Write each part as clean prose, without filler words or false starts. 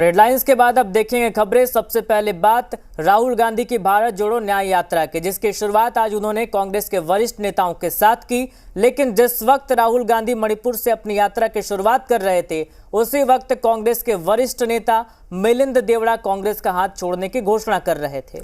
Headlines के बाद अब देखेंगे खबरें। सबसे पहले बात राहुल गांधी की भारत जोड़ो न्याय यात्रा की, जिसकी शुरुआत आज उन्होंने कांग्रेस के वरिष्ठ नेताओं के साथ की। लेकिन जिस वक्त राहुल गांधी मणिपुर से अपनी यात्रा की शुरुआत कर रहे थे, उसी वक्त कांग्रेस के वरिष्ठ नेता मिलिंद देवड़ा कांग्रेस का हाथ छोड़ने की घोषणा कर रहे थे।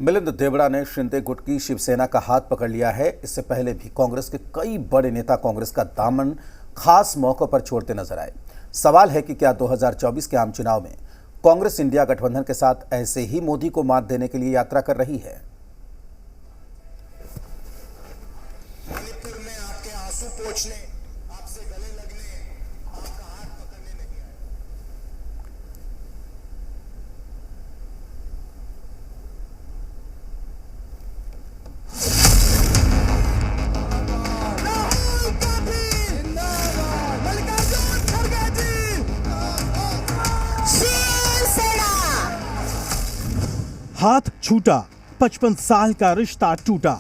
मिलिंद देवड़ा ने शिंदे गुट की शिवसेना का हाथ पकड़ लिया है। इससे पहले भी कांग्रेस के कई बड़े नेता कांग्रेस का दामन खास मौकों पर छोड़ते नजर आए। सवाल है कि क्या 2024 के आम चुनाव में कांग्रेस इंडिया गठबंधन के साथ ऐसे ही मोदी को मात देने के लिए यात्रा कर रही है। मणिपुर में आपके आंसू पोंछने, आपसे गले लगने, आपका हाथ पकड़ने नहीं आए। हाथ छूटा, 55 साल का रिश्ता टूटा।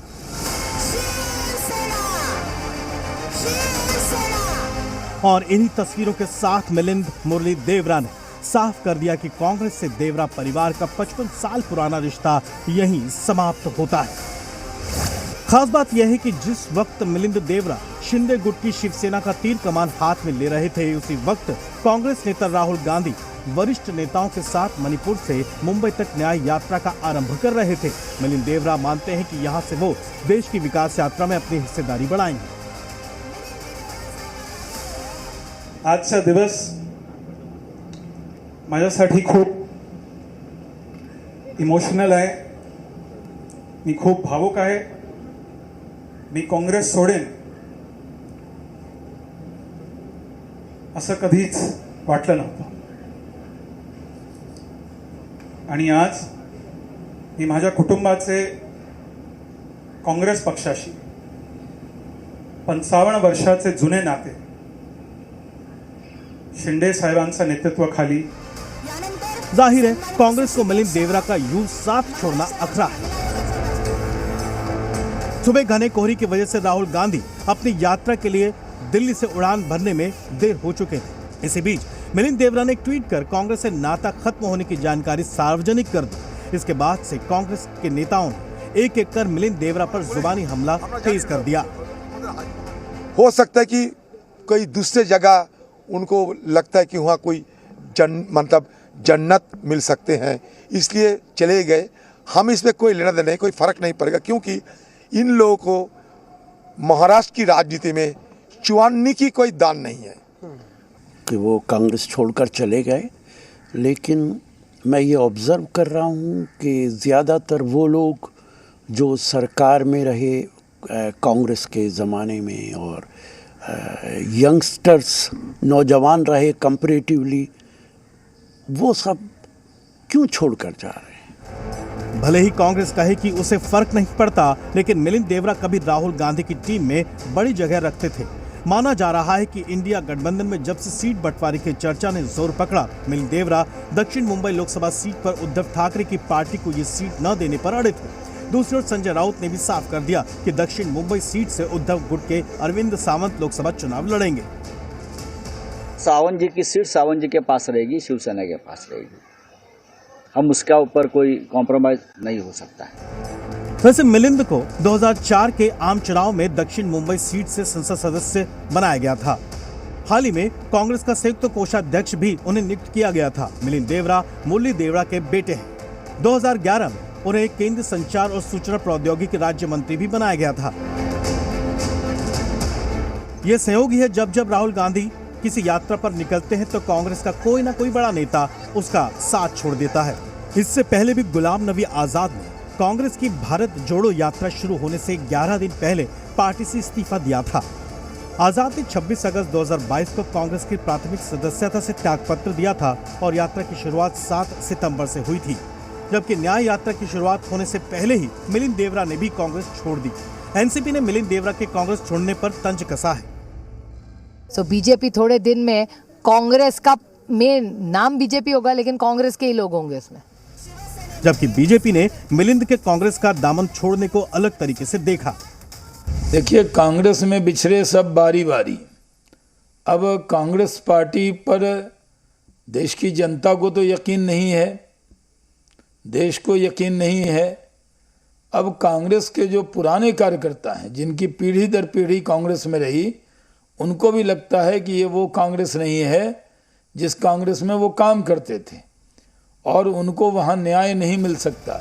और इन्हीं तस्वीरों के साथ मिलिंद मुरली देवरा ने साफ कर दिया कि कांग्रेस से देवरा परिवार का 55 साल पुराना रिश्ता यहीं समाप्त होता है। खास बात यह है कि जिस वक्त मिलिंद देवरा शिंदे गुट की शिवसेना का तीर कमान हाथ में ले रहे थे, उसी वक्त कांग्रेस नेता राहुल गांधी वरिष्ठ नेताओं के साथ मणिपुर से मुंबई तक न्याय यात्रा का आरंभ कर रहे थे। मिलिंद देवरा मानते हैं कि यहां से वो देश की विकास यात्रा में अपनी हिस्सेदारी बढ़ाएंगे। आजचा दिवस माझ्यासाठी खूप इमोशनल आहे। मी खूप भावुक आहे। मी काँग्रेस सोडेन असं कधीच वाटलं नव्हतं। आणि आज मी माझ्या कुटुंबाचे काँग्रेस पक्षाशी 55 वर्षाचे जुने नाते शिंदे साहेबांच्या नेतृत्वाखाली जाहिर है कांग्रेस को मिलिंद देवरा का यूं साथ छोड़ना अखरा है। सुबह घने कोहरे की वजह से राहुल गांधी अपनी यात्रा के लिए दिल्ली से उड़ान भरने में देर हो चुके थे। इसी बीच मिलिंद देवरा ने ट्वीट कर कांग्रेस से नाता खत्म होने की जानकारी सार्वजनिक कर दी। इसके बाद से कांग्रेस के नेताओं ने एक एक कर मिलिंद देवरा पर जुबानी हमला तेज कर दिया। हो सकता है कि कोई दूसरे जगह उनको लगता है कि वहाँ कोई जन्नत मिल सकते हैं, इसलिए चले गए। हम इसमें कोई लेना देना नहीं, कोई फर्क नहीं पड़ेगा, क्योंकि इन लोगों को महाराष्ट्र की राजनीति में चुवानी की कोई दान नहीं है कि वो कांग्रेस छोड़कर चले गए। लेकिन मैं ये ऑब्ज़र्व कर रहा हूँ कि ज़्यादातर वो लोग जो सरकार में रहे कांग्रेस के ज़माने में और यंगस्टर्स नौजवान रहे कंपैरेटिवली, वो सब क्यों छोड़कर जा रहे हैं। भले ही कांग्रेस कहे कि उसे फर्क नहीं पड़ता, लेकिन मिलिंद देवरा कभी राहुल गांधी की टीम में बड़ी जगह रखते थे। माना जा रहा है कि इंडिया गठबंधन में जब से सीट बंटवारे की चर्चा ने जोर पकड़ा, मिलिंद देवरा दक्षिण मुंबई लोकसभा सीट पर उद्धव ठाकरे की पार्टी को ये सीट न देने पर अड़े थे। दूसरी ओर संजय राउत ने भी साफ कर दिया कि दक्षिण मुंबई सीट से उद्धव गुट के अरविंद सावंत लोकसभा चुनाव लड़ेंगे। सावंत जी की सीट सावंत जी के पास रहेगी, शिवसेना के पास रहेगी। हम उसका ऊपर कोई कॉम्प्रोमाइज नहीं हो सकता है। वैसे मिलिंद को 2004 के आम चुनाव में दक्षिण मुंबई सीट से संसद सदस्य बनाया गया था। हाल ही में कांग्रेस का संयुक्त कोषाध्यक्ष भी उन्हें नियुक्त किया गया था। मिलिंद देवरा मुरली देवरा के बेटे हैं। 2011 में उन्हें केंद्रीय संचार और सूचना प्रौद्योगिकी राज्य मंत्री भी बनाया गया था। यह संयोग ही है जब जब राहुल गांधी किसी यात्रा पर निकलते हैं तो कांग्रेस का कोई ना कोई बड़ा नेता उसका साथ छोड़ देता है। इससे पहले भी गुलाम नबी आजाद ने कांग्रेस की भारत जोड़ो यात्रा शुरू होने से 11 दिन पहले पार्टी से इस्तीफा दिया था। आजाद ने 26 अगस्त 2022 को कांग्रेस की प्राथमिक सदस्यता से त्यागपत्र दिया था और यात्रा की शुरुआत 7 सितंबर से हुई थी। जबकि न्याय यात्रा की शुरुआत होने से पहले ही मिलिंद देवरा ने भी कांग्रेस छोड़ दी। एनसीपी ने मिलिंद देवरा के कांग्रेस छोड़ने पर तंज कसा है। बीजेपी थोड़े दिन में कांग्रेस का मेन नाम बीजेपी होगा, लेकिन कांग्रेस के ही लोग होंगे इसमें। जबकि बीजेपी ने मिलिंद के कांग्रेस का दामन छोड़ने को अलग तरीके से देखा। देखिए, कांग्रेस में बिछड़े सब बारी बारी। अब कांग्रेस पार्टी पर देश की जनता को तो यकीन नहीं है, देश को यकीन नहीं है। अब कांग्रेस के जो पुराने कार्यकर्ता हैं, जिनकी पीढ़ी दर पीढ़ी कांग्रेस में रही, उनको भी लगता है कि ये वो कांग्रेस नहीं है जिस कांग्रेस में वो काम करते थे, और उनको वहां न्याय नहीं मिल सकता।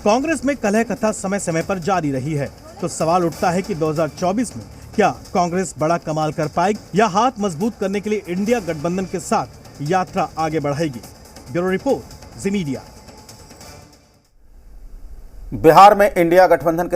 कांग्रेस में कलह कथा समय समय पर जारी रही है, तो सवाल उठता है कि 2024 में क्या कांग्रेस बड़ा कमाल कर पाएगी या हाथ मजबूत करने के लिए इंडिया गठबंधन के साथ यात्रा आगे बढ़ाएगी। ब्यूरो रिपोर्ट, जी मीडिया। बिहार में इंडिया गठबंधन के